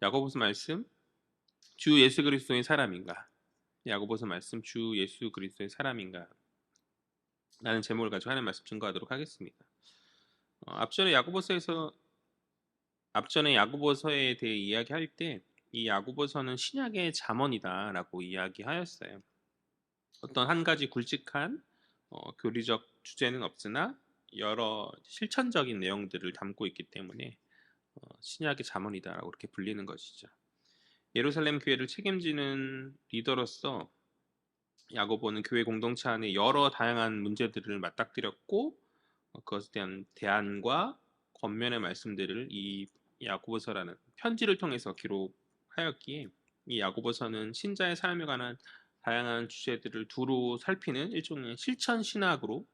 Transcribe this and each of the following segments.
야고보서 말씀 주 예수 그리스도의 사람인가? 야고보서 말씀 주 예수 그리스도의 사람인가? 라는 제목을 가지고 하나님 말씀 증거하도록 하겠습니다. 앞전에 야고보서에 대해 이야기할 때 이 야고보서는 신약의 잠언이다라고 이야기하였어요. 어떤 한 가지 굵직한 교리적 주제는 없으나 여러 실천적인 내용들을 담고 있기 때문에 신약의 잠언이다라고 그렇게 불리는 것이죠. 예루살렘 교회를 책임지는 리더로서 야고보는 교회 공동체 안에 여러 다양한 문제들을 맞닥뜨렸고 그것에 대한 대안과 권면의 말씀들을 이 야고보서라는 편지를 통해서 기록하였기에 이 야고보서는 신자의 삶에 관한 다양한 주제들을 두루 살피는 일종의 실천 신학으로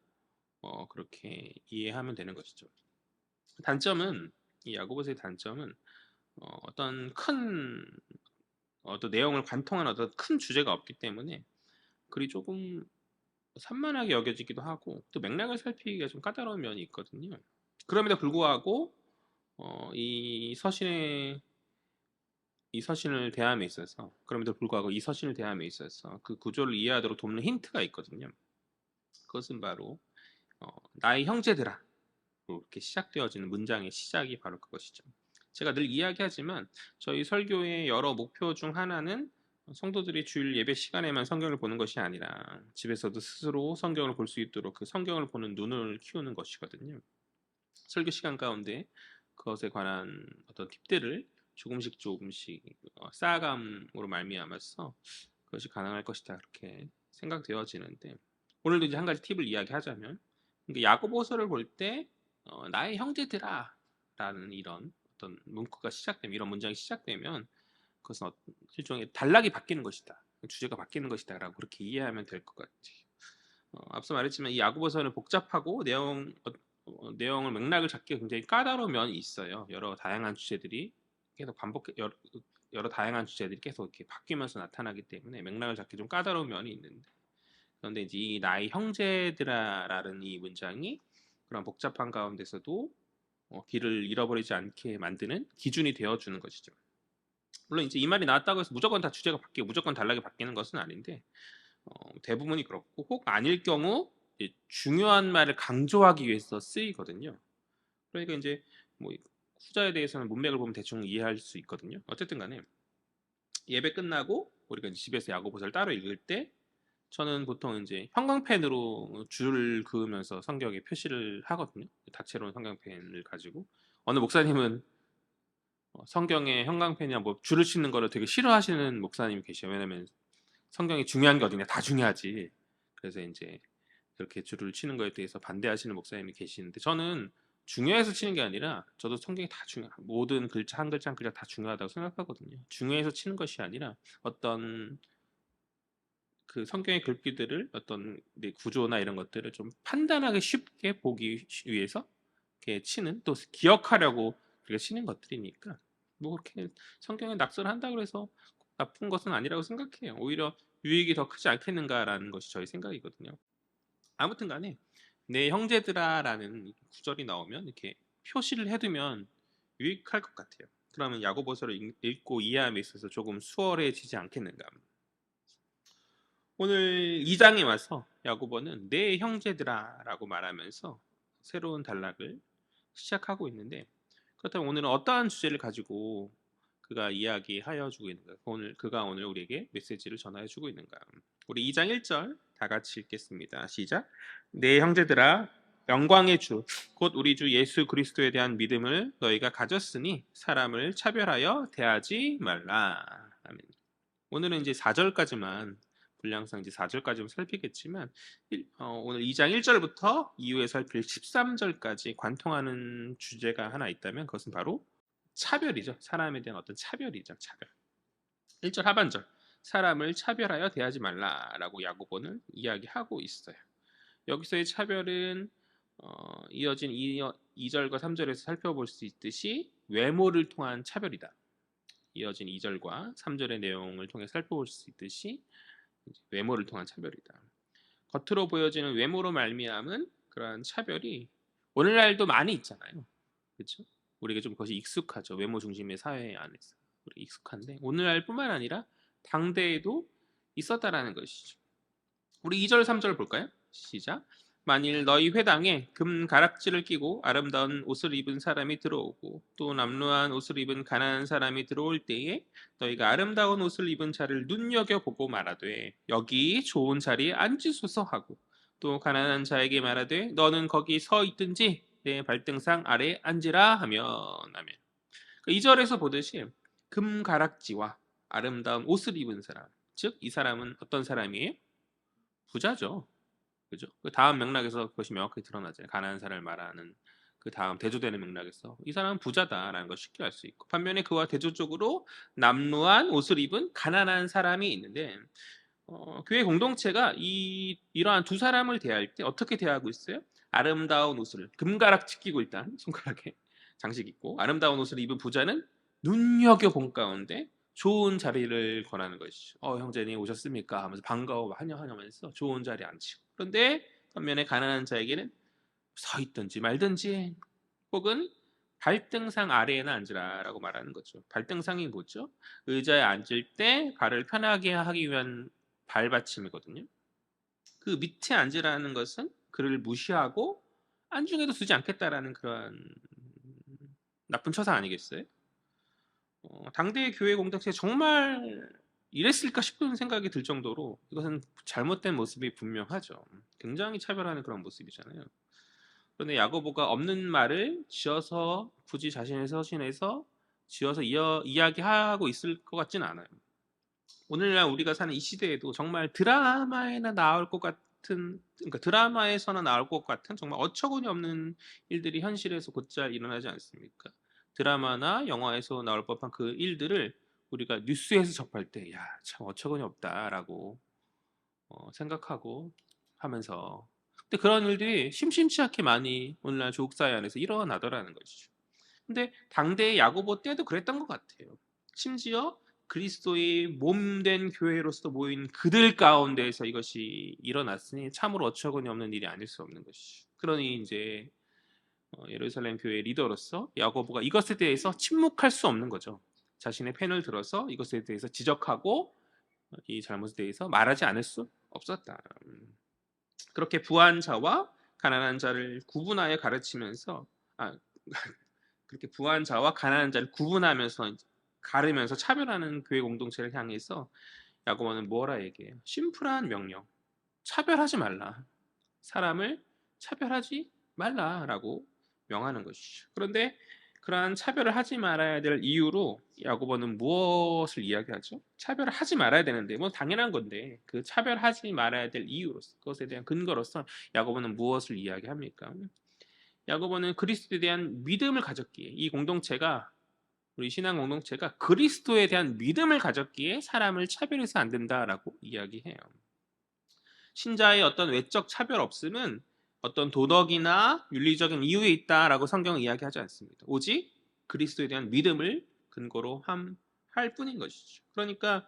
그렇게 이해하면 되는 것이죠. 단점은 이 야고보서의 단점은 어떤 내용을 관통하는 어떤 큰 주제가 없기 때문에 글이 조금 산만하게 여겨지기도 하고 또 맥락을 살피기가 좀 까다로운 면이 있거든요. 그럼에도 불구하고 이 서신을 대함에 있어서 그 구조를 이해하도록 돕는 힌트가 있거든요. 그것은 바로 나의 형제들아 이렇게 시작되어지는 문장의 시작이 바로 그것이죠. 제가 늘 이야기하지만 저희 설교의 여러 목표 중 하나는 성도들이 주일 예배 시간에만 성경을 보는 것이 아니라 집에서도 스스로 성경을 볼 수 있도록 그 성경을 보는 눈을 키우는 것이거든요. 설교 시간 가운데 그것에 관한 어떤 팁들을 조금씩 쌓아감으로 말미암아서 그것이 가능할 것이다 그렇게 생각되어지는데 오늘도 이제 한 가지 팁을 이야기하자면 야고보서를 볼 때 나의 형제들아 라는 이런 어떤 문구가 시작되면 이런 문장이 시작되면 그것은 일종의 단락이 바뀌는 것이다. 주제가 바뀌는 것이다 라고 그렇게 이해하면 될 것 같아요. 앞서 말했지만 이 야고보서는 복잡하고 내용을 맥락을 잡기가 굉장히 까다로운 면이 있어요. 여러 다양한 주제들이 계속 이렇게 바뀌면서 나타나기 때문에 맥락을 잡기 좀 까다로운 면이 있는데 그런데 이제 이 나의 형제들아라는 이 문장이 그런 복잡한 가운데서도 길을 잃어버리지 않게 만드는 기준이 되어주는 것이죠. 물론 이제 이 말이 나왔다고 해서 무조건 다 주제가 바뀌고 무조건 단락이 바뀌는 것은 아닌데 대부분이 그렇고 혹 아닐 경우 중요한 말을 강조하기 위해서 쓰이거든요. 그러니까 이제 뭐 후자에 대해서는 문맥을 보면 대충 이해할 수 있거든요. 어쨌든 간에 예배 끝나고 우리가 이제 집에서 야고보서를 따로 읽을 때 저는 보통 이제 형광펜으로 줄을 그으면서 성경에 표시를 하거든요. 다채로운 형광펜을 가지고 어느 목사님은 성경에 형광펜이나 뭐 줄을 치는 거를 되게 싫어하시는 목사님이 계셔요. 왜냐면 성경이 중요한 게 어디냐 다 중요하지. 그래서 이제 그렇게 줄을 치는 거에 대해서 반대하시는 목사님이 계시는데 저는 중요해서 치는 게 아니라 저도 성경이 다 모든 글자 한 글자 한 글자 다 중요하다고 생각하거든요. 중요해서 치는 것이 아니라 어떤 그 성경의 글귀들을 어떤 구조나 이런 것들을 좀 판단하기 쉽게 보기 위해서 이렇게 치는 또 기억하려고 그렇게 치는 것들이니까 뭐 그렇게 성경에 낙서를 한다고 해서 나쁜 것은 아니라고 생각해요. 오히려 유익이 더 크지 않겠는가라는 것이 저희 생각이거든요. 아무튼 간에 내 형제들아라는 구절이 나오면 이렇게 표시를 해두면 유익할 것 같아요. 그러면 야고보서를 읽고 이해함에 있어서 조금 수월해지지 않겠는가. 오늘 2장에 와서 야고보는 내 형제들아라고 말하면서 새로운 단락을 시작하고 있는데 그렇다면 오늘은 어떠한 주제를 가지고 그가 이야기하여 주고 있는가? 그가 오늘 우리에게 메시지를 전하여 주고 있는가? 우리 2장 1절 다 같이 읽겠습니다. 시작. 내 형제들아 영광의 주 곧 우리 주 예수 그리스도에 대한 믿음을 너희가 가졌으니 사람을 차별하여 대하지 말라. 아멘. 오늘은 이제 4절까지만 분량상 이제 4절까지만 살피겠지만 오늘 2장 1절부터 이후에 살필 13절까지 관통하는 주제가 하나 있다면 그것은 바로 차별이죠. 사람에 대한 어떤 차별이죠. 차별. 1절 하반절 사람을 차별하여 대하지 말라라고 야고보는 이야기하고 있어요. 여기서의 차별은 이어진 2절과 3절에서 살펴볼 수 있듯이 외모를 통한 차별이다. 이어진 2절과 3절의 내용을 통해 살펴볼 수 있듯이 외모를 통한 차별이다. 겉으로 보여지는 외모로 말미암은 그러한 차별이 오늘날도 많이 있잖아요. 그렇죠? 우리에게 좀 그것이 익숙하죠. 외모 중심의 사회 안에서. 우리 익숙한데 오늘날뿐만 아니라 당대에도 있었다라는 것이죠. 우리 2절, 3절 볼까요? 시작. 만일 너희 회당에 금 가락지를 끼고 아름다운 옷을 입은 사람이 들어오고 또 남루한 옷을 입은 가난한 사람이 들어올 때에 너희가 아름다운 옷을 입은 자를 눈여겨보고 말하되 여기 좋은 자리에 앉으소서 하고 또 가난한 자에게 말하되 너는 거기 서 있든지 내 발등상 아래에 앉으라 하면. 2절에서 보듯이 금 가락지와 아름다운 옷을 입은 사람, 즉 이 사람은 어떤 사람이에요? 부자죠. 그죠? 그 다음 맥락에서 그것이 명확히 드러나잖아요. 가난한 사람을 말하는 그 다음 대조되는 맥락에서 이 사람은 부자다라는 걸 쉽게 알 수 있고, 반면에 그와 대조적으로 남루한 옷을 입은 가난한 사람이 있는데, 교회 공동체가 이러한 두 사람을 대할 때 어떻게 대하고 있어요? 아름다운 옷을 금가락 끼고 일단 손가락에 장식 있고 아름다운 옷을 입은 부자는 눈여겨본 가운데 좋은 자리를 권하는 것이죠. 형제님 오셨습니까? 하면서 반가워 환영하면서 좋은 자리에 앉히고. 그런데 반면에 가난한 자에게는 서 있든지 말든지 혹은 발등상 아래에나 앉으라라고 말하는 거죠. 발등상이 뭐죠? 의자에 앉을 때 발을 편하게 하기 위한 발받침이거든요. 그 밑에 앉으라는 것은 그를 무시하고 안중에도 두지 않겠다라는 그런 나쁜 처사 아니겠어요? 당대의 교회 공동체 정말 이랬을까 싶은 생각이 들 정도로 이것은 잘못된 모습이 분명하죠. 굉장히 차별하는 그런 모습이잖아요. 그런데 야고보가 없는 말을 지어서 굳이 자신의 서신에서 지어서 이야기하고 있을 것 같지는 않아요. 오늘날 우리가 사는 이 시대에도 정말 드라마에나 나올 것 같은, 그러니까 드라마에서나 나올 것 같은 정말 어처구니 없는 일들이 현실에서 곧잘 일어나지 않습니까? 드라마나 영화에서 나올 법한 그 일들을 우리가 뉴스에서 접할 때, 야, 참 어처구니 없다라고 생각하고 하면서. 근데 그런 일들이 심심치 않게 많이 오늘날 조국 사회 안에서 일어나더라는 것이죠. 근데 당대의 야고보 때도 그랬던 것 같아요. 심지어 그리스도의 몸된 교회로서 모인 그들 가운데에서 이것이 일어났으니 참으로 어처구니 없는 일이 아닐 수 없는 것이죠. 그러니 이제 예루살렘 교회 리더로서 야고보가 이것에 대해서 침묵할 수 없는 거죠. 자신의 펜을 들어서 이것에 대해서 지적하고 이 잘못에 대해서 말하지 않을 수 없었다. 그렇게 부한 자와 가난한 자를 구분하여 가르치면서 그렇게 부한 자와 가난한 자를 구분하면서 가르면서 차별하는 교회 공동체를 향해서 야고보는 뭐라 얘기해요? 심플한 명령. 차별하지 말라. 사람을 차별하지 말라라고 명하는 것이죠. 그런데 그러한 차별을 하지 말아야 될 이유로 야고보는 무엇을 이야기하죠? 차별을 하지 말아야 되는데 뭐 당연한 건데 그 차별하지 말아야 될 이유로서 그것에 대한 근거로서 야고보는 무엇을 이야기합니까? 야고보는 그리스도에 대한 믿음을 가졌기에 이 공동체가 우리 신앙 공동체가 그리스도에 대한 믿음을 가졌기에 사람을 차별해서 안 된다라고 이야기해요. 신자의 어떤 외적 차별 없음은 어떤 도덕이나 윤리적인 이유에 있다라고 성경은 이야기하지 않습니다. 오직 그리스도에 대한 믿음을 근거로 할 뿐인 것이죠. 그러니까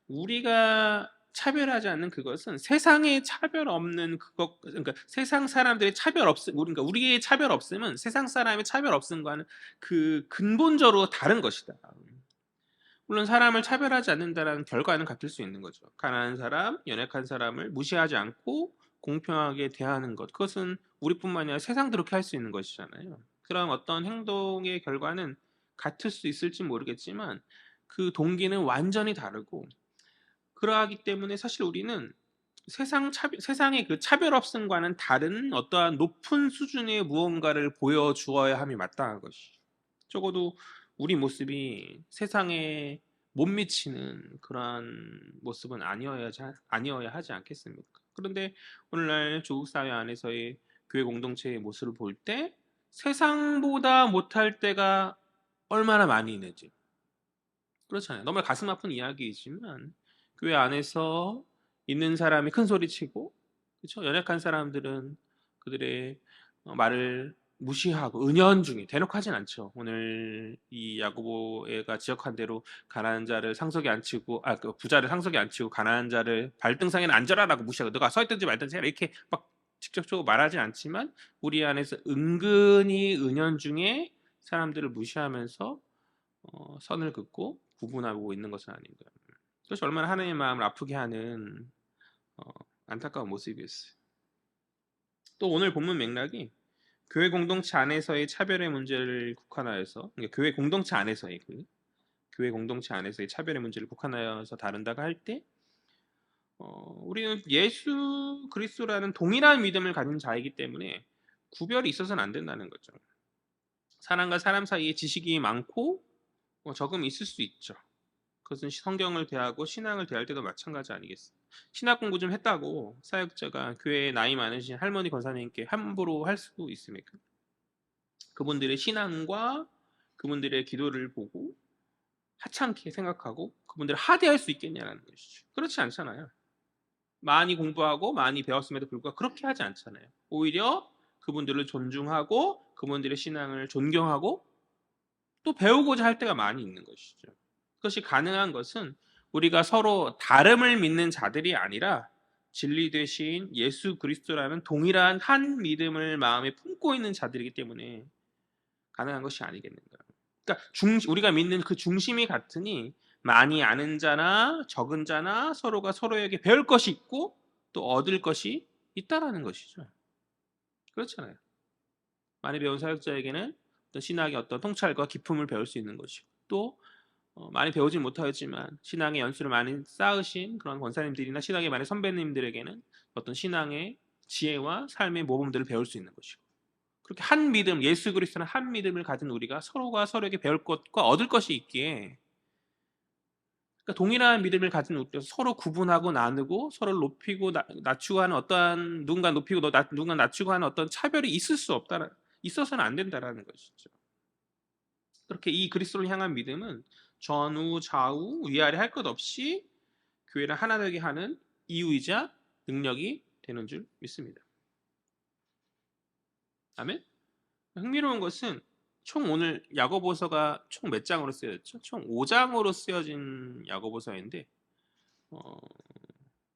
우리가 차별하지 않는 그것은 세상에 차별 없는 그것, 그러니까 세상 사람들의 차별 없음, 그러니까 우리의 차별 없음은 세상 사람의 차별 없음과는 그 근본적으로 다른 것이다. 물론 사람을 차별하지 않는다는 결과는 같을 수 있는 거죠. 가난한 사람, 연약한 사람을 무시하지 않고 공평하게 대하는 것. 그것은 우리뿐만 아니라 세상도 그렇게 할 수 있는 것이잖아요. 그런 어떤 행동의 결과는 같을 수 있을지 모르겠지만 그 동기는 완전히 다르고 그러하기 때문에 사실 우리는 세상의 그 차별 없음과는 다른 어떠한 높은 수준의 무언가를 보여주어야 함이 마땅한 것이. 적어도 우리 모습이 세상에 못 미치는 그러한 모습은 아니어야 하지 않겠습니까? 그런데 오늘날 조국 사회 안에서의 교회 공동체의 모습을 볼 때 세상보다 못할 때가 얼마나 많이 있는지 그렇잖아요. 정말 가슴 아픈 이야기이지만 교회 안에서 있는 사람이 큰 소리치고 그렇죠? 연약한 사람들은 그들의 말을 무시하고 은연중에 대놓고 하진 않죠. 오늘 이 야고보가 지적한 대로 가난한 자를 상석에 앉히고 그 부자를 상석에 앉히고 가난한 자를 발등상에는 앉아라라고 무시하고 너가 서 있든지 말든지 해라 이렇게 막 직접적으로 말하지 않지만 우리 안에서 은근히 은연중에 사람들을 무시하면서 선을 긋고 구분하고 있는 것은 아닌가. 그것이 얼마나 하나님의 마음을 아프게 하는 안타까운 모습이었어요. 또 오늘 본문 맥락이 교회 공동체 안에서의 차별의 문제를 국한하여서, 그러니까 교회 공동체 안에서의 차별의 문제를 국한하여서 다룬다고 할 때, 우리는 예수 그리스도라는 동일한 믿음을 가진 자이기 때문에 구별이 있어서는 안 된다는 거죠. 사람과 사람 사이에 지식이 많고 적음이 있을 수 있죠. 그것은 성경을 대하고 신앙을 대할 때도 마찬가지 아니겠어요? 신학 공부 좀 했다고 사역자가 교회에 나이 많으신 할머니 권사님께 함부로 할 수 있습니까? 그분들의 신앙과 그분들의 기도를 보고 하찮게 생각하고 그분들을 하대할 수 있겠냐는 것이죠. 그렇지 않잖아요. 많이 공부하고 많이 배웠음에도 불구하고 그렇게 하지 않잖아요. 오히려 그분들을 존중하고 그분들의 신앙을 존경하고 또 배우고자 할 때가 많이 있는 것이죠. 그것이 가능한 것은 우리가 서로 다름을 믿는 자들이 아니라 진리 되신 예수 그리스도라는 동일한 한 믿음을 마음에 품고 있는 자들이기 때문에 가능한 것이 아니겠는가. 그러니까 우리가 믿는 그 중심이 같으니 많이 아는 자나 적은 자나 서로가 서로에게 배울 것이 있고 또 얻을 것이 있다라는 것이죠. 그렇잖아요. 많이 배운 사역자에게는 어떤 신학의 어떤 통찰과 기품을 배울 수 있는 것이고 또 많이 배우진 못하였지만 신앙의 연수를 많이 쌓으신 그런 권사님들이나 신앙의 많은 선배님들에게는 어떤 신앙의 지혜와 삶의 모범들을 배울 수 있는 것이고 그렇게 한 믿음, 예수 그리스도는 한 믿음을 가진 우리가 서로가 서로에게 배울 것과 얻을 것이 있기에 그러니까 동일한 믿음을 가진 우리가 서로 구분하고 나누고 서로를 높이고 낮추고 하는 어떠한 누군가 높이고 누군가 낮추고 하는 어떤 차별이 있을 수 없다, 있어서는 안 된다라는 것이죠. 그렇게 이 그리스도를 향한 믿음은 전후, 좌우, 위아래 할 것 없이 교회를 하나 되게 하는 이유이자 능력이 되는 줄 믿습니다. 아멘? 흥미로운 것은 총 오늘 야고보서가 총 몇 장으로 쓰여졌죠? 총 5장으로 쓰여진 야고보서인데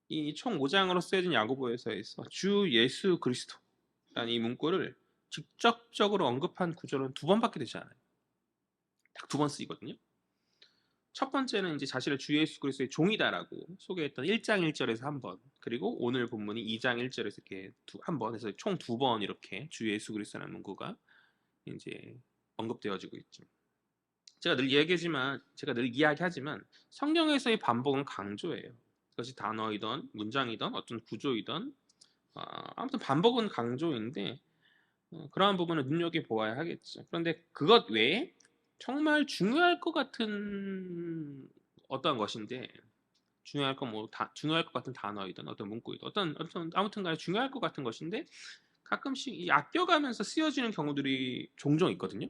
이 총 5장으로 쓰여진 야고보서에서 주 예수 그리스도라는 이 문구를 직접적으로 언급한 구절은 2번밖에 되지 않아요. 딱 2번 쓰이거든요. 첫 번째는 이제 자신을 주 예수 그리스도의 종이다라고 소개했던 1장 1절에서 한 번, 그리고 오늘 본문이 2장 1절에서 이렇게 한 번 해서 총 2번 이렇게 주 예수 그리스도라는 문구가 이제 언급되어지고 있죠. 제가 늘 이야기하지만 성경에서의 반복은 강조예요. 그것이 단어이든 문장이든 어떤 구조이든 아무튼 반복은 강조인데 그러한 부분을 눈여겨보아야 하겠죠. 그런데 그것 외에 정말 중요할 것 같은 어떠한 것인데 중요할 것 같은 단어이든 어떤 문구이든 어떤 아무튼간에 중요할 것 같은 것인데 가끔씩 이 아껴가면서 쓰여지는 경우들이 종종 있거든요.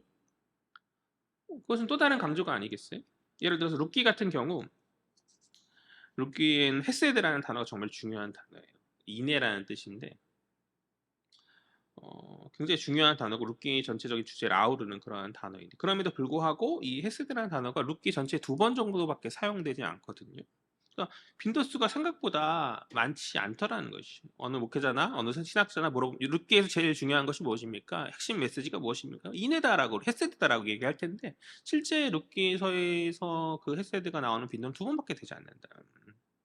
그것은 또 다른 강조가 아니겠어요? 예를 들어서 룻기 같은 경우 룻기엔 헤세드라는 단어가 정말 중요한 단어예요. 인애라는 뜻인데 굉장히 중요한 단어고 룻기 전체적인 주제를 아우르는 그러한 단어인데 그럼에도 불구하고 이 헤세드라는 단어가 룻기 전체에 2번 정도밖에 사용되지 않거든요. 그러니까 빈도수가 생각보다 많지 않더라는 것이죠. 어느 목회자나 어느 신학자나 물어보면 룻기에서 제일 중요한 것이 무엇입니까? 핵심 메시지가 무엇입니까? 인애다라고 헤세드다라고 얘기할 텐데 실제 룻기서에서 그 헤세드가 나오는 빈도는 2번밖에 되지 않는다.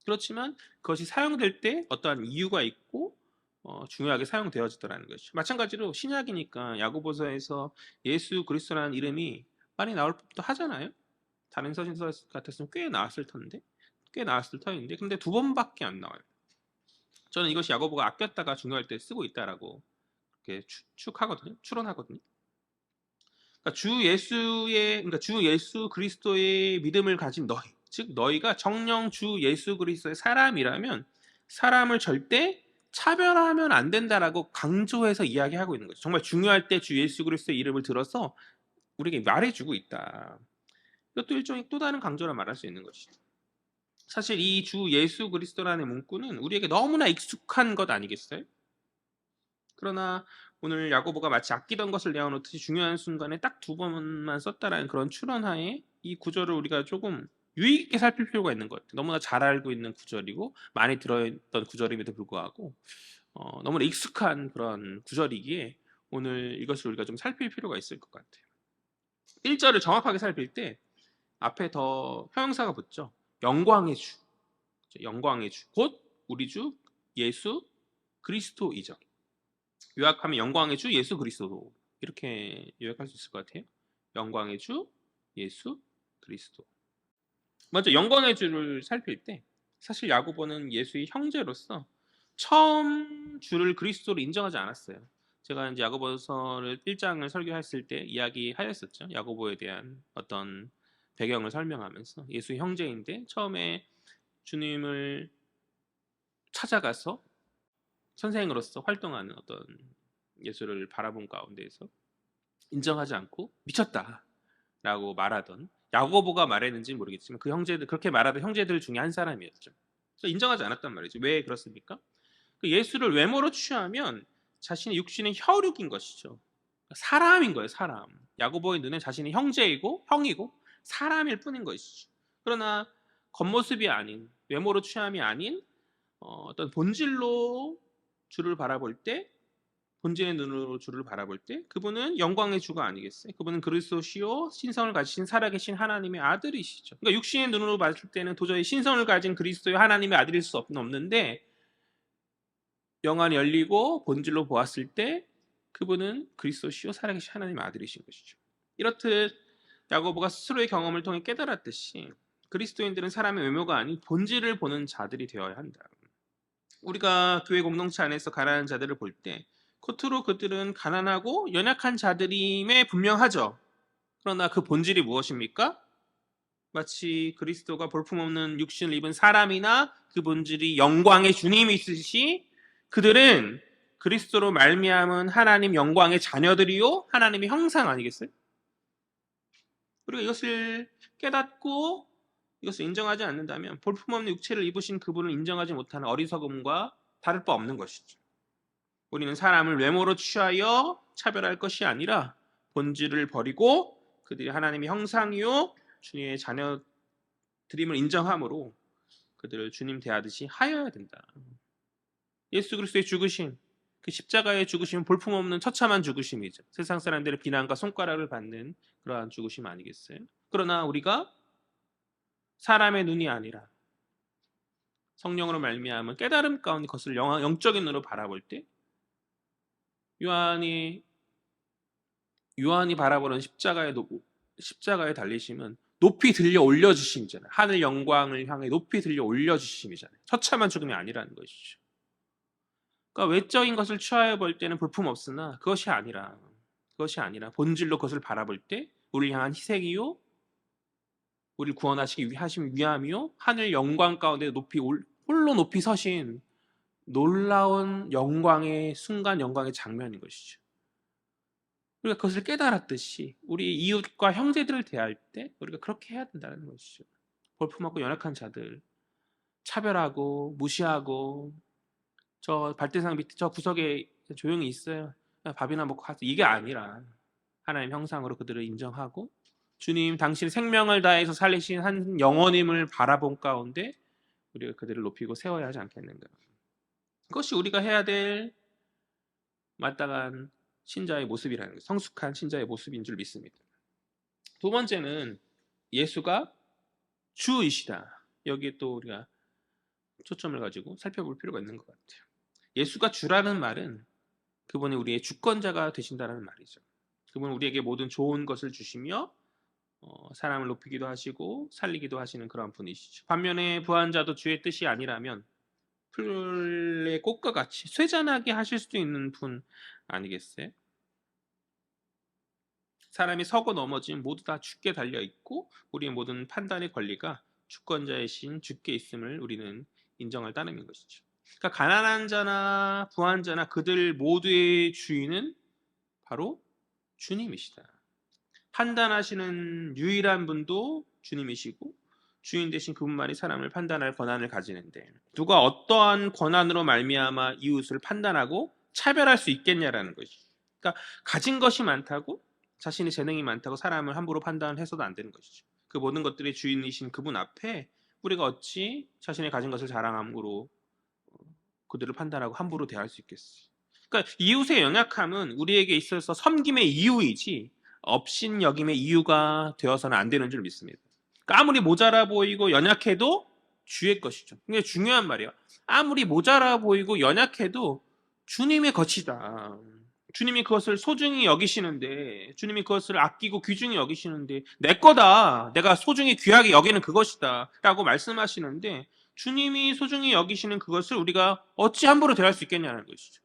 그렇지만 그것이 사용될 때 어떠한 이유가 있고 중요하게 사용되어지더라는 것이죠. 마찬가지로 신약이니까 야고보서에서 예수 그리스도라는 이름이 많이 나올 법도 하잖아요. 다른 서신서 같았으면 꽤 나왔을 터인데 근데 2번밖에 안 나와요. 저는 이것이 야고보가 아꼈다가 중요할 때 쓰고 있다라고 이렇게 추론하거든요. 그러니까 주 예수 그리스도의 믿음을 가진 너희, 즉 너희가 정령 주 예수 그리스도의 사람이라면 사람을 절대 차별하면 안 된다라고 강조해서 이야기하고 있는 거죠. 정말 중요할 때 주 예수 그리스도의 이름을 들어서 우리에게 말해주고 있다. 이것도 일종의 또 다른 강조라 말할 수 있는 것이죠. 사실 이 주 예수 그리스도라는 문구는 우리에게 너무나 익숙한 것 아니겠어요? 그러나 오늘 야고보가 마치 아끼던 것을 내어놓듯이 중요한 순간에 딱 2번만 썼다라는 그런 추론하에 이 구절을 우리가 조금 유의 깊게 살필 필요가 있는 것 같아요. 너무나 잘 알고 있는 구절이고 많이 들어있던 구절임에도 불구하고 너무나 익숙한 그런 구절이기에 오늘 이것을 우리가 좀 살필 필요가 있을 것 같아요. 1절을 정확하게 살필 때 앞에 더 형용사가 붙죠. 영광의 주. 영광의 주. 곧 우리 주 예수 그리스도이죠. 요약하면 영광의 주 예수 그리스도. 이렇게 요약할 수 있을 것 같아요. 영광의 주 예수 그리스도. 먼저 영광의 주를 살필 때 사실 야고보는 예수의 형제로서 처음 주를 그리스도로 인정하지 않았어요. 제가 이제 야고보서를 1장을 설교했을 때 이야기하였었죠. 야고보에 대한 어떤 배경을 설명하면서 예수의 형제인데 처음에 주님을 찾아가서 선생으로서 활동하는 어떤 예수를 바라본 가운데에서 인정하지 않고 미쳤다라고 말하던 야고보가 말했는지는 모르겠지만 그 형제들 그렇게 말하던 형제들 중에 한 사람이었죠. 그래서 인정하지 않았단 말이죠. 왜 그렇습니까? 예수를 외모로 취하면 자신의 육신의 혈육인 것이죠. 사람인 거예요, 사람. 야고보의 눈에 자신의 형제이고 형이고 사람일 뿐인 것이죠. 그러나 겉모습이 아닌 외모로 취함이 아닌 어떤 본질로 주를 바라볼 때 본질의 눈으로 주를 바라볼 때 그분은 영광의 주가 아니겠어요? 그분은 그리스도시요 신성을 가지신 살아계신 하나님의 아들이시죠. 그러니까 육신의 눈으로 봤을 때는 도저히 신성을 가진 그리스도의 하나님의 아들일 수 없는데 영안이 열리고 본질로 보았을 때 그분은 그리스도시요 살아계신 하나님의 아들이신 것이죠. 이렇듯 야고보가 스스로의 경험을 통해 깨달았듯이 그리스도인들은 사람의 외모가 아닌 본질을 보는 자들이 되어야 한다. 우리가 교회 공동체 안에서 가난한 자들을 볼 때 겉으로 그들은 가난하고 연약한 자들임에 분명하죠. 그러나 그 본질이 무엇입니까? 마치 그리스도가 볼품없는 육신을 입은 사람이나 그 본질이 영광의 주님이 있으시 그들은 그리스도로 말미암은 하나님 영광의 자녀들이요 하나님의 형상 아니겠어요? 우리가 이것을 깨닫고 이것을 인정하지 않는다면 볼품없는 육체를 입으신 그분을 인정하지 못하는 어리석음과 다를 바 없는 것이죠. 우리는 사람을 외모로 취하여 차별할 것이 아니라 본질을 버리고 그들이 하나님의 형상이요 주님의 자녀들임을 인정함으로 그들을 주님 대하듯이 하여야 된다. 예수 그리스도의 죽으심, 그 십자가의 죽으심은 볼품없는 처참한 죽으심이죠. 세상 사람들의 비난과 손가락을 받는 그러한 죽으심 아니겠어요? 그러나 우리가 사람의 눈이 아니라 성령으로 말미암은 깨달음 가운데 그것을 영적인 눈으로 바라볼 때 요한이 바라보는 십자가의 달리심은 높이 들려 올려주심이잖아요. 하늘 영광을 향해 높이 들려 올려주심이잖아요. 처참한 죽음이 아니라는 것이죠. 그러니까 외적인 것을 취하여 볼 때는 볼품 없으나 그것이 아니라 본질로 그것을 바라볼 때 우리를 향한 희생이요 우리를 구원하시기 위함이요 하늘 영광 가운데 홀로 높이 서신 놀라운 영광의 순간 영광의 장면인 것이죠. 우리가 그것을 깨달았듯이 우리 이웃과 형제들을 대할 때 우리가 그렇게 해야 된다는 것이죠. 볼품없고 연약한 자들 차별하고 무시하고 저 발대상 밑에 저 구석에 조용히 있어요. 밥이나 먹고 가서 이게 아니라 하나님 형상으로 그들을 인정하고 주님 당신의 생명을 다해서 살리신 한 영혼임을 바라본 가운데 우리가 그들을 높이고 세워야 하지 않겠는가. 그것이 우리가 해야 될 마땅한 신자의 모습이라는 거예요. 성숙한 신자의 모습인 줄 믿습니다. 두 번째는 예수가 주이시다. 여기에 또 우리가 초점을 가지고 살펴볼 필요가 있는 것 같아요. 예수가 주라는 말은 그분이 우리의 주권자가 되신다는 말이죠. 그분은 우리에게 모든 좋은 것을 주시며 사람을 높이기도 하시고 살리기도 하시는 그런 분이시죠. 반면에 부한자도 주의 뜻이 아니라면 풀의 꽃과 같이 쇠잔하게 하실 수도 있는 분 아니겠어요? 사람이 서고 넘어지면 모두 다 주께 달려있고 우리의 모든 판단의 권리가 주권자이신 주께 있음을 우리는 인정할 따름인 것이죠. 그러니까 가난한 자나 부한 자나 그들 모두의 주인은 바로 주님이시다. 판단하시는 유일한 분도 주님이시고 주인 되신 그분만이 사람을 판단할 권한을 가지는데 누가 어떠한 권한으로 말미암아 이웃을 판단하고 차별할 수 있겠냐라는 것이죠. 그러니까 가진 것이 많다고 자신의 재능이 많다고 사람을 함부로 판단해서도 안 되는 것이죠. 그 모든 것들의 주인이신 그분 앞에 우리가 어찌 자신의 가진 것을 자랑함으로 그들을 판단하고 함부로 대할 수 있겠어요. 그러니까 이웃의 연약함은 우리에게 있어서 섬김의 이유이지 업신여김의 이유가 되어서는 안 되는 줄 믿습니다. 그러니까 아무리 모자라 보이고 연약해도 주의 것이죠. 굉장히 중요한 말이에요. 아무리 모자라 보이고 연약해도 주님의 것이다. 주님이 그것을 소중히 여기시는데, 주님이 그것을 아끼고 귀중히 여기시는데, 내 거다. 내가 소중히 귀하게 여기는 그것이다. 라고 말씀하시는데, 주님이 소중히 여기시는 그것을 우리가 어찌 함부로 대할 수 있겠냐는 것이죠.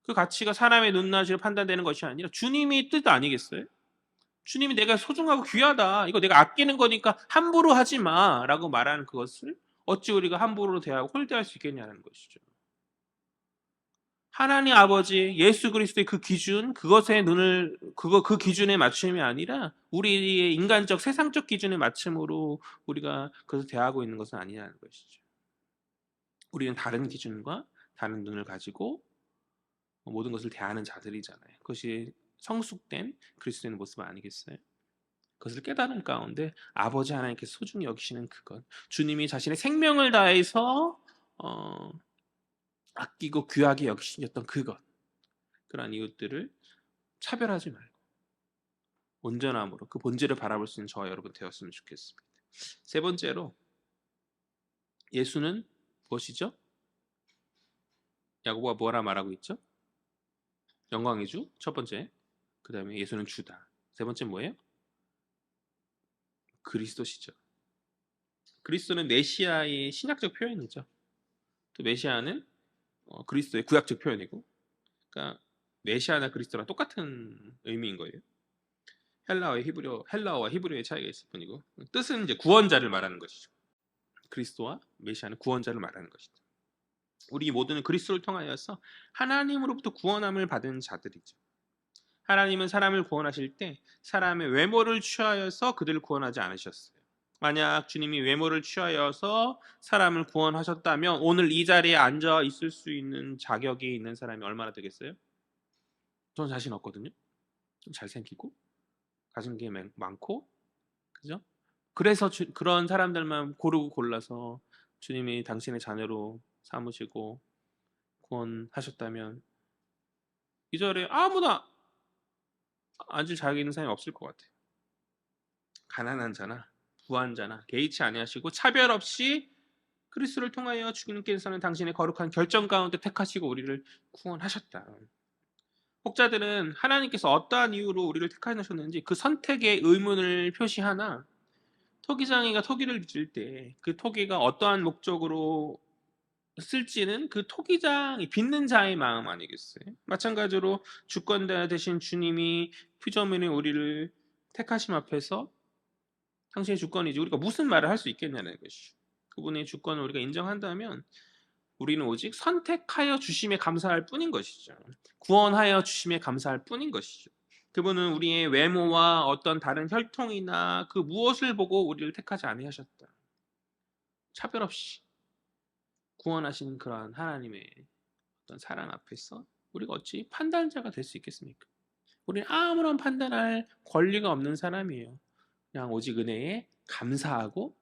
그 가치가 사람의 눈낮이로 판단되는 것이 아니라 주님이 뜻 아니겠어요? 주님이 내가 소중하고 귀하다. 이거 내가 아끼는 거니까 함부로 하지 마. 라고 말하는 그것을 어찌 우리가 함부로 대하고 홀대할 수 있겠냐는 것이죠. 하나님 아버지 예수 그리스도의 그 기준, 그 기준에 맞춤이 아니라 우리의 인간적 세상적 기준에 맞춤으로 우리가 그것을 대하고 있는 것은 아니냐는 것이죠. 우리는 다른 기준과 다른 눈을 가지고 모든 것을 대하는 자들이잖아요. 그것이 성숙된 그리스도인의 모습 아니겠어요? 그것을 깨달은 가운데 아버지 하나님께서 소중히 여기시는 그것, 주님이 자신의 생명을 다해서 아끼고 귀하게 여기셨던 그것, 그러한 이웃들을 차별하지 말고 온전함으로 그 본질을 바라볼 수 있는 저와 여러분 되었으면 좋겠습니다. 세 번째로, 예수는 무엇이죠? 야고보가 뭐라 말하고 있죠? 영광의 주, 첫 번째. 그 다음에 예수는 주다. 세 번째 뭐예요? 그리스도시죠. 그리스도는 메시아의 신약적 표현이죠. 또 메시아는 그리스도의 구약적 표현이고, 그러니까 메시아나 그리스도랑 똑같은 의미인 거예요. 헬라어와 히브리어의 차이가 있을 뿐이고, 뜻은 이제 구원자를 말하는 것이죠. 그리스도와 메시아는 구원자를 말하는 것이죠. 우리 모두는 그리스도를 통하여서 하나님으로부터 구원함을 받은 자들이죠. 하나님은 사람을 구원하실 때 사람의 외모를 취하여서 그들을 구원하지 않으셨어요. 만약 주님이 외모를 취하여서 사람을 구원하셨다면 오늘 이 자리에 앉아 있을 수 있는 자격이 있는 사람이 얼마나 되겠어요? 저는 자신 없거든요. 좀 잘생기고 가진 게 많고, 그죠? 그래서 그런 사람들만 고르고 골라서 주님이 당신의 자녀로 삼으시고 구원하셨다면 이 자리에 아무나 앉을 자격이 있는 사람이 없을 것 같아요. 가난한 자나 부한 자나 개의치 아니하시고 차별 없이 그리스도를 통하여 주님께서는 당신의 거룩한 결정 가운데 택하시고 우리를 구원하셨다. 혹자들은 하나님께서 어떠한 이유로 우리를 택하셨는지 그 선택의 의문을 표시하나, 토기장이가 토기를 빚을 때 그 토기가 어떠한 목적으로 쓸지는 그 토기장이 빚는 자의 마음 아니겠어요? 마찬가지로 주권자 되신 주님이 피조물인 우리를 택하심 앞에서 당신의 주권이지 우리가 무슨 말을 할 수 있겠냐는 것이죠. 그분의 주권을 우리가 인정한다면 우리는 오직 선택하여 주심에 감사할 뿐인 것이죠. 구원하여 주심에 감사할 뿐인 것이죠. 그분은 우리의 외모와 어떤 다른 혈통이나 그 무엇을 보고 우리를 택하지 아니하셨다. 차별 없이 구원하신 그러한 하나님의 어떤 사랑 앞에서 우리가 어찌 판단자가 될 수 있겠습니까? 우리는 아무런 판단할 권리가 없는 사람이에요. 그냥 오직 은혜에 감사하고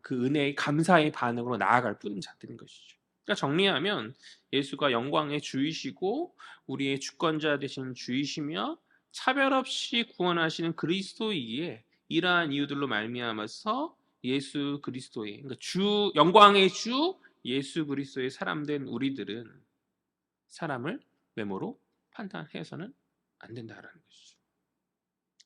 그 은혜의 감사의 반응으로 나아갈 뿐인 자들인 것이죠. 그러니까 정리하면 예수가 영광의 주이시고 우리의 주권자 되신 주이시며 차별 없이 구원하시는 그리스도이기에 이러한 이유들로 말미암아서 예수 그리스도의, 그러니까 영광의 주 예수 그리스도의 사람된 우리들은 사람을 외모로 판단해서는 안 된다라는 것이죠.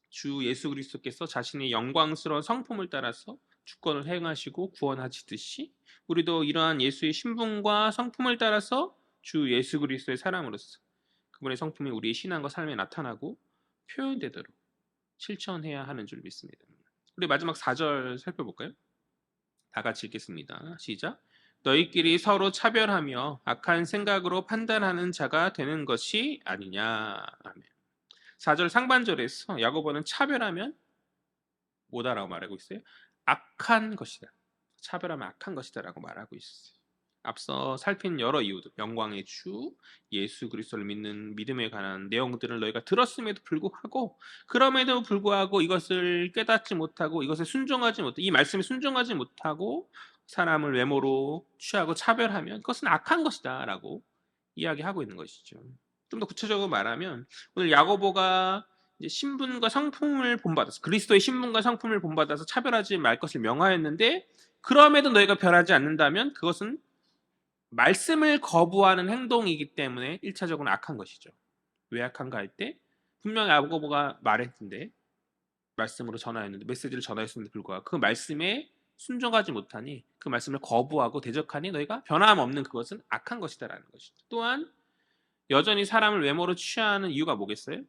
주 예수 그리스도께서 자신의 영광스러운 성품을 따라서 주권을 행하시고 구원하시듯이 우리도 이러한 예수의 신분과 성품을 따라서 주 예수 그리스도의 사람으로서 그분의 성품이 우리의 신앙과 삶에 나타나고 표현되도록 실천해야 하는 줄 믿습니다. 우리 마지막 4절 살펴볼까요? 다 같이 읽겠습니다. 시작. 너희끼리 서로 차별하며 악한 생각으로 판단하는 자가 되는 것이 아니냐. 아멘. 4절 상반절에서 야고보는 차별하면 뭐다라고 말하고 있어요? 악한 것이다. 차별하면 악한 것이다 라고 말하고 있어요. 앞서 살핀 여러 이유들, 영광의 주 예수 그리스도를 믿는 믿음에 관한 내용들을 너희가 들었음에도 불구하고, 그럼에도 불구하고 이것을 깨닫지 못하고 이것에 순종하지 못하고 이 말씀에 순종하지 못하고 사람을 외모로 취하고 차별하면 그것은 악한 것이다 라고 이야기하고 있는 것이죠. 좀 더 구체적으로 말하면 오늘 야고보가 이제 신분과 성품을 본받아서 그리스도의 신분과 성품을 본받아서 차별하지 말 것을 명하였는데 그럼에도 너희가 변하지 않는다면 그것은 말씀을 거부하는 행동이기 때문에 1차적으로는 악한 것이죠. 왜 악한가 할 때 분명히 야고보가 말했는데 말씀으로 전하였는데 메시지를 전하였음에도 불구하고 그 말씀에 순종하지 못하니 그 말씀을 거부하고 대적하니 너희가 변함없는 그것은 악한 것이다라는 것이죠. 또한 여전히 사람을 외모로 취하는 이유가 뭐겠어요?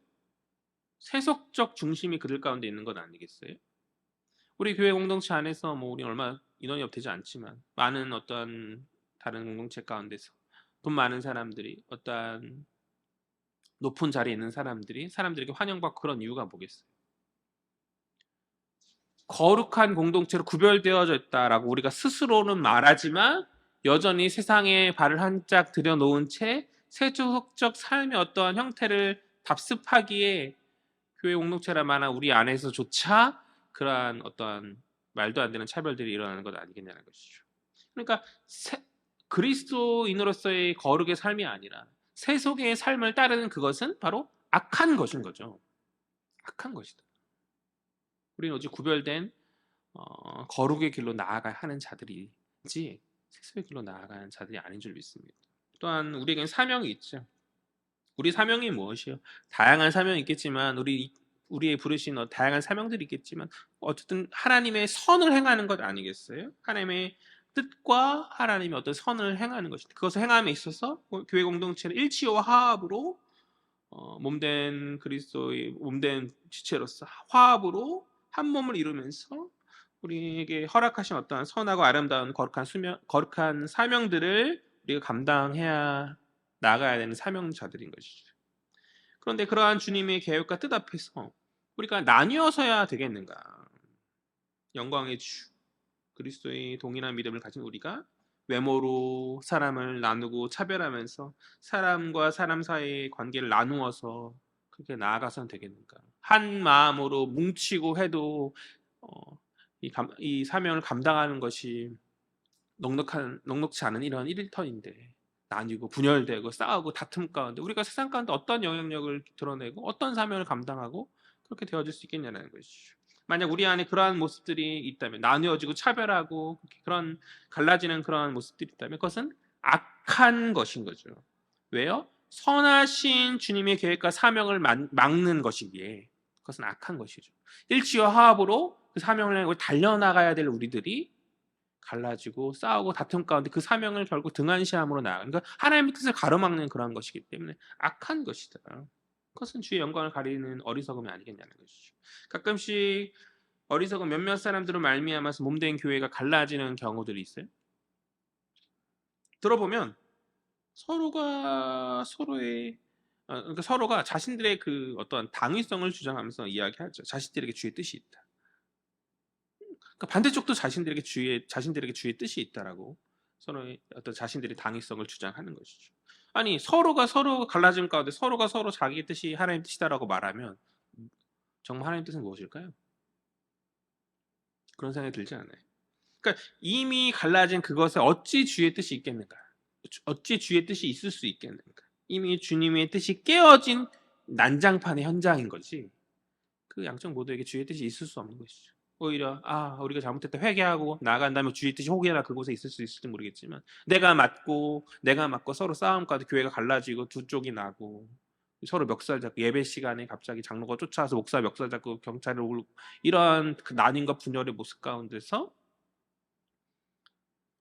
세속적 중심이 그들 가운데 있는 것 아니겠어요? 우리 교회 공동체 안에서 뭐 우리 얼마 인원이 되지 않지만 많은 어떤 다른 공동체 가운데서 돈 많은 사람들이 어떠한 높은 자리에 있는 사람들에게 환영받고 그런 이유가 뭐겠어요? 거룩한 공동체로 구별되어져 있다라고 우리가 스스로는 말하지만 여전히 세상에 발을 한짝 들여놓은 채 세속적 삶의 어떠한 형태를 답습하기에 교회 공동체라 만한 우리 안에서조차 그러한 어떠한 말도 안 되는 차별들이 일어나는 것 아니겠냐는 것이죠. 그러니까 그리스도인으로서의 거룩의 삶이 아니라 세속의 삶을 따르는 그것은 바로 악한 것인 거죠. 악한 것이다. 우리는 오직 구별된 거룩의 길로 나아가야 하는 자들이지 세속의 길로 나아가는 자들이 아닌 줄 믿습니다. 또한 우리에겐 사명이 있죠. 우리 사명이 무엇이요? 다양한 사명이 있겠지만 우리의 부르신 다양한 사명들이 있겠지만 어쨌든 하나님의 선을 행하는 것 아니겠어요? 하나님의 뜻과 하나님의 어떤 선을 행하는 것입니다. 그것을 행함에 있어서 교회 공동체는 일치와 화합으로 몸된 그리스도의 몸된 지체로서 화합으로 한 몸을 이루면서 우리에게 허락하신 어떠한 선하고 아름다운 거룩한 사명들을 우리가 감당해야 나가야 되는 사명자들인 것이죠. 그런데 그러한 주님의 계획과 뜻 앞에서 우리가 나뉘어서야 되겠는가? 영광의 주 그리스도의 동일한 믿음을 가진 우리가 외모로 사람을 나누고 차별하면서 사람과 사람 사이의 관계를 나누어서 그렇게 나아가서는 되겠는가? 한 마음으로 뭉치고 해도 이 사명을 감당하는 것이 넉넉치 않은 이런 일터인데 나뉘고 분열되고 싸우고 다툼 가운데 우리가 세상 가운데 어떤 영향력을 드러내고 어떤 사명을 감당하고 그렇게 되어질 수 있겠냐는 것이죠. 만약 우리 안에 그러한 모습들이 있다면 나누어지고 차별하고 그런 갈라지는 그러한 모습들이 있다면 그것은 악한 것인 거죠. 왜요? 선하신 주님의 계획과 사명을 막는 것이기에 그것은 악한 것이죠. 일치와 화합으로 그 사명을 향해 달려나가야 될 우리들이 갈라지고 싸우고 다툼 가운데 그 사명을 결국 등한시함으로 나아가는 그러니까 하나님의 뜻을 가로막는 그런 것이기 때문에 악한 것이다. 그것은 주의 영광을 가리는 어리석음이 아니겠냐는 것이죠. 가끔씩 어리석은 몇몇 사람들을 말미암아서 몸된 교회가 갈라지는 경우들이 있어요. 들어보면 그러니까 서로가 자신들의 그 어떤 당위성을 주장하면서 이야기하죠. 자신들에게 주의 뜻이 있다. 그러니까 반대쪽도 자신들에게 주의 뜻이 있다라고 서로의 어떤 자신들의 당위성을 주장하는 것이죠. 아니 서로가 서로 갈라짐 가운데 서로가 서로 자기의 뜻이 하나님 뜻이다라고 말하면 정말 하나님 뜻은 무엇일까요? 그런 생각이 들지 않아요. 그러니까 이미 갈라진 그것에 어찌 주의 뜻이 있겠는가? 어찌 주의 뜻이 있을 수 있겠는가? 이미 주님의 뜻이 깨어진 난장판의 현장인 거지. 그 양쪽 모두에게 주의 뜻이 있을 수 없는 것이죠. 오히려 우리가 잘못했다 회개하고 나아간다면 주의 뜻이 혹여나 그곳에 있을 수 있을지 모르겠지만 내가 맞고 서로 싸움 가운데 교회가 갈라지고 두 쪽이 나고 서로 멱살 잡고 예배 시간에 갑자기 장로가 쫓아와서 목사 멱살 잡고 경찰을 오고 이러한 그 난임과 분열의 모습 가운데서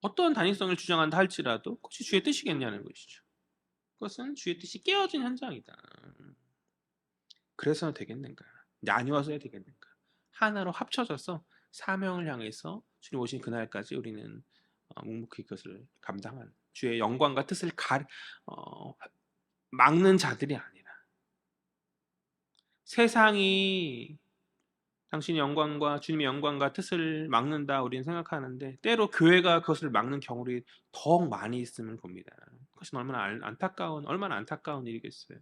어떤 단위성을 주장한다 할지라도 그것이 주의 뜻이겠냐는 것이죠. 그것은 주의 뜻이 깨어진 현장이다. 그래서 되겠는가? 나뉘어서야 되겠는가? 하나로 합쳐져서 사명을 향해서 주님 오신 그날까지 우리는 묵묵히 그것을 감당하는 주의 영광과 뜻을 막는 자들이 아니라 세상이 당신의 영광과 주님의 영광과 뜻을 막는다 우리는 생각하는데 때로 교회가 그것을 막는 경우들이 더욱 많이 있음을 봅니다. 그것은 얼마나 안타까운 일이겠어요.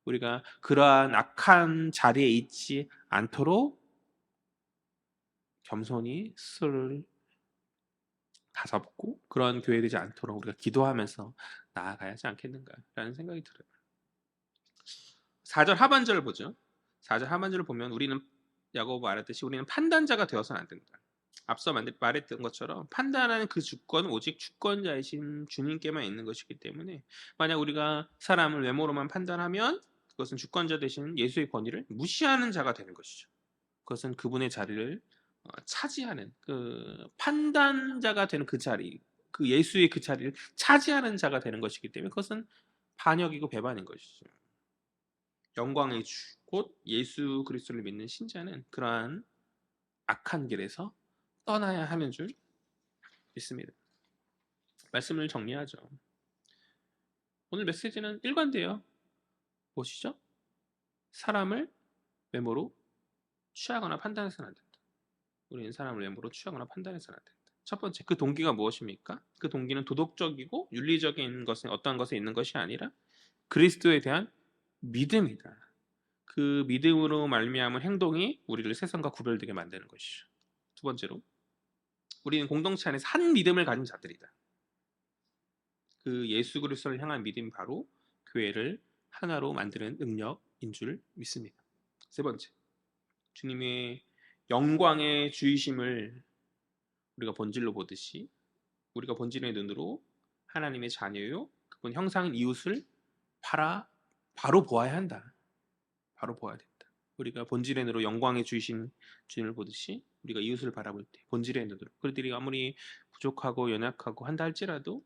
우리가 그러한 악한 자리에 있지 않도록 겸손히 스스로를 다잡고 그런 교회 되지 않도록 우리가 기도하면서 나아가야 하지 않겠는가라는 생각이 들어요. 4절 하반절을 보죠. 4절 하반절을 보면 우리는 야고보 말했듯이 우리는 판단자가 되어서는 안 된다. 앞서 말했던 것처럼 판단하는 그 주권은 오직 주권자이신 주님께만 있는 것이기 때문에 만약 우리가 사람을 외모로만 판단하면 그것은 주권자 되신 예수의 권위를 무시하는 자가 되는 것이죠. 그것은 그분의 자리를 차지하는 그 판단자가 되는 그 자리, 그 예수의 그 자리를 차지하는 자가 되는 것이기 때문에 그것은 반역이고 배반인 것이죠. 영광의 주, 곧 예수 그리스도를 믿는 신자는 그러한 악한 길에서 떠나야 하는 줄 믿습니다. 말씀을 정리하죠. 오늘 메시지는 일관돼요. 보시죠. 사람을 외모로 취하거나 판단해서는 안 된다. 우리는 사람을 외모로 취하거나 판단해서는 안 된다. 첫 번째, 그 동기가 무엇입니까? 그 동기는 도덕적이고 윤리적인 것은 어떠한 것에 있는 것이 아니라 그리스도에 대한 믿음이다. 그 믿음으로 말미암은 행동이 우리를 세상과 구별되게 만드는 것이죠. 두 번째로, 우리는 공동체 안에서 한 믿음을 가진 자들이다. 그 예수 그리스도를 향한 믿음이 바로 교회를 하나로 만드는 능력인 줄 믿습니다. 세 번째, 주님의 영광의 주이심을 우리가 본질로 보듯이 우리가 본질의 눈으로 하나님의 자녀요 그분 형상인 이웃을 바로 보아야 한다. 바로 보아야 된다. 우리가 본질의 눈으로 영광의 주이신 주님을 보듯이 우리가 이웃을 바라볼 때 본질의 눈으로 그들이 아무리 부족하고 연약하고 한다 할지라도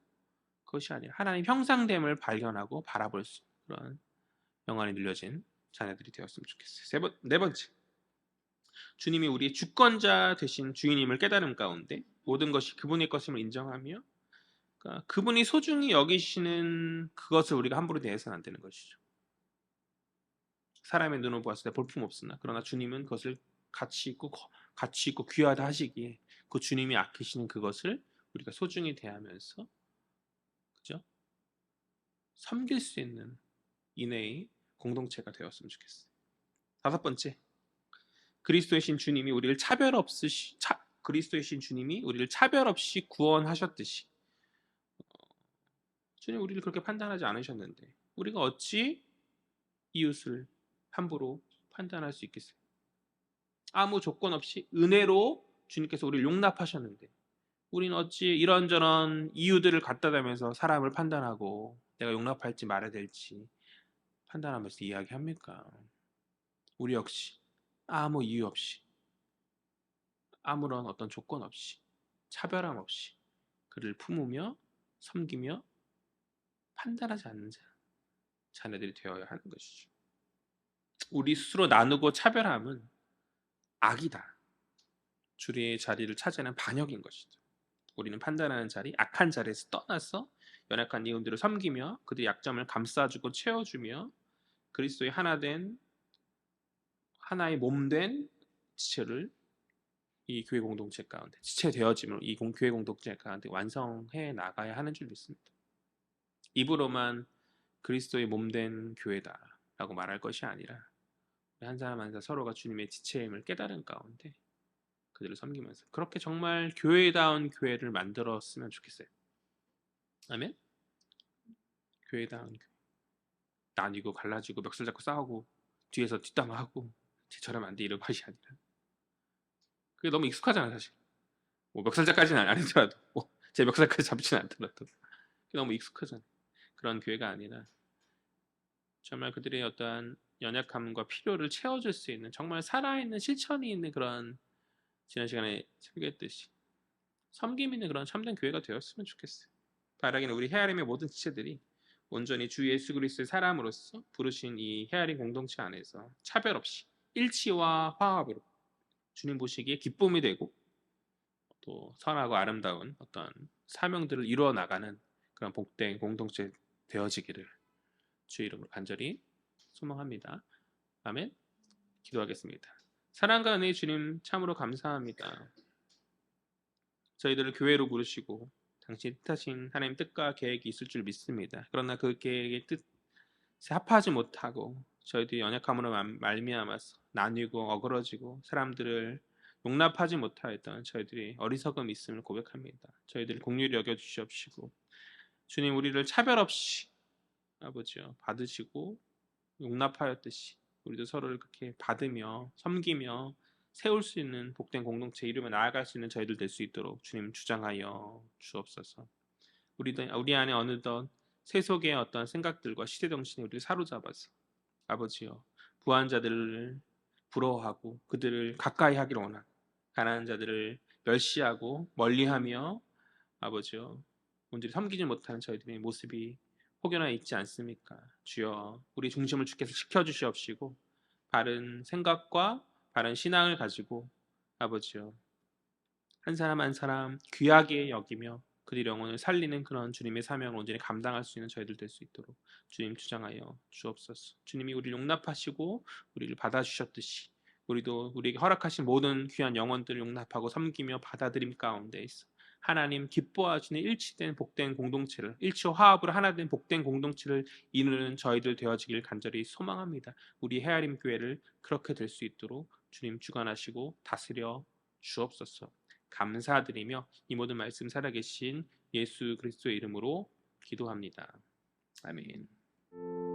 그것이 아니라 하나님 형상됨을 발견하고 바라볼 수 있는 그런 영안이 눌려진 자녀들이 되었으면 좋겠어요. 네 번째, 주님이 우리의 주권자 되신 주인임을 깨달음 가운데 모든 것이 그분의 것임을 인정하며 그러니까 그분이 소중히 여기시는 그것을 우리가 함부로 대해서는 안 되는 것이죠. 사람의 눈으로 보았을 때 볼품없으나 그러나 주님은 그것을 가치 있고 귀하다 하시기에 그 주님이 아끼시는 그것을 우리가 소중히 대하면서 그죠? 섬길 수 있는 인내의 공동체가 되었으면 좋겠어요. 다섯 번째, 그리스도의 신 주님이 우리를 차별 없이 구원하셨듯이 주님 우리를 그렇게 판단하지 않으셨는데 우리가 어찌 이웃을 함부로 판단할 수 있겠어요? 아무 조건 없이 은혜로 주님께서 우리를 용납하셨는데 우리는 어찌 이런저런 이유들을 갖다 대면서 사람을 판단하고 내가 용납할지 말아야 될지 판단하면서 이야기합니까? 우리 역시 아무 이유 없이 아무런 어떤 조건 없이 차별함 없이 그를 품으며 섬기며 판단하지 않는 자녀들이 되어야 하는 것이죠. 우리 스스로 나누고 차별함은 악이다. 주리의 자리를 차지하는 반역인 것이죠. 우리는 판단하는 자리, 악한 자리에서 떠나서 연약한 이웃들을 섬기며 그들의 약점을 감싸주고 채워주며 그리스도의 하나의 몸된 지체를 이 교회 공동체 가운데 지체 되어짐을 이 교회 공동체 가운데 완성해 나가야 하는 줄 믿습니다. 입으로만 그리스도의 몸된 교회다라고 말할 것이 아니라 한 사람 한 사람 서로가 주님의 지체임을 깨달은 가운데 그들을 섬기면서 그렇게 정말 교회다운 교회를 만들었으면 좋겠어요. 아멘. 교회다운 교회. 나뉘고 갈라지고 멱살 잡고 싸우고 뒤에서 뒷담화하고 쟤처럼 안 돼 이런 것이 아니라 그게 너무 익숙하잖아 사실. 뭐 멱살잡까지는 아니더라도 제 멱살까지 잡지는 않더라도 그게 너무 익숙하잖아. 그런 교회가 아니라 정말 그들의 어떠한 연약함과 필요를 채워줄 수 있는 정말 살아있는 실천이 있는 그런 지난 시간에 설교했듯이 섬김 있는 그런 참된 교회가 되었으면 좋겠어요. 바라기는 우리 헤아림의 모든 지체들이 온전히 주 예수 그리스도의 사람으로서 부르신 이 헤아림 공동체 안에서 차별 없이 일치와 화합으로 주님 보시기에 기쁨이 되고 또 선하고 아름다운 어떤 사명들을 이루어 나가는 그런 복된 공동체 되어지기를 주의 이름으로 간절히 소망합니다. 아멘. 기도하겠습니다. 사랑과 은혜의 주님 참으로 감사합니다. 저희들을 교회로 부르시고 당신 뜻하신 하나님 뜻과 계획이 있을 줄 믿습니다. 그러나 그 계획의 뜻에 합하지 못하고 저희들이 연약함으로 말미암아서 나뉘고 어그러지고 사람들을 용납하지 못하였던 저희들이 어리석음이 있음을 고백합니다. 저희들을 긍휼히 여겨주시옵시고 주님 우리를 차별 없이 아버지여 받으시고 용납하였듯이 우리도 서로를 그렇게 받으며 섬기며 세울 수 있는 복된 공동체 이루며 나아갈 수 있는 저희들 될 수 있도록 주님 주장하여 주옵소서. 우리 안에 어느덧 세속의 어떤 생각들과 시대 정신이 우리를 사로잡아서 아버지여 부한 자들을 부러워하고 그들을 가까이 하기를 원하는 가난한 자들을 멸시하고 멀리하며 아버지여 온전히 섬기지 못하는 저희들의 모습이 혹여나 있지 않습니까? 주여 우리 중심을 주께서 지켜주시옵시고 바른 생각과 바른 신앙을 가지고 아버지여 한 사람 한 사람 귀하게 여기며 그들의 영혼을 살리는 그런 주님의 사명을 온전히 감당할 수 있는 저희들 될 수 있도록 주님 주장하여 주옵소서. 주님이 우리를 용납하시고 우리를 받아주셨듯이 우리도 우리에게 허락하신 모든 귀한 영혼들을 용납하고 섬기며 받아들임 가운데 있어 하나님 기뻐하시는 일치된 복된 공동체를 일치 화합으로 하나 된 복된 공동체를 이루는 저희들 되어지길 간절히 소망합니다. 우리 헤아림 교회를 그렇게 될 수 있도록 주님 주관하시고 다스려 주옵소서. 감사드리며 이 모든 말씀 살아계신 예수 그리스도의 이름으로 기도합니다. 아멘.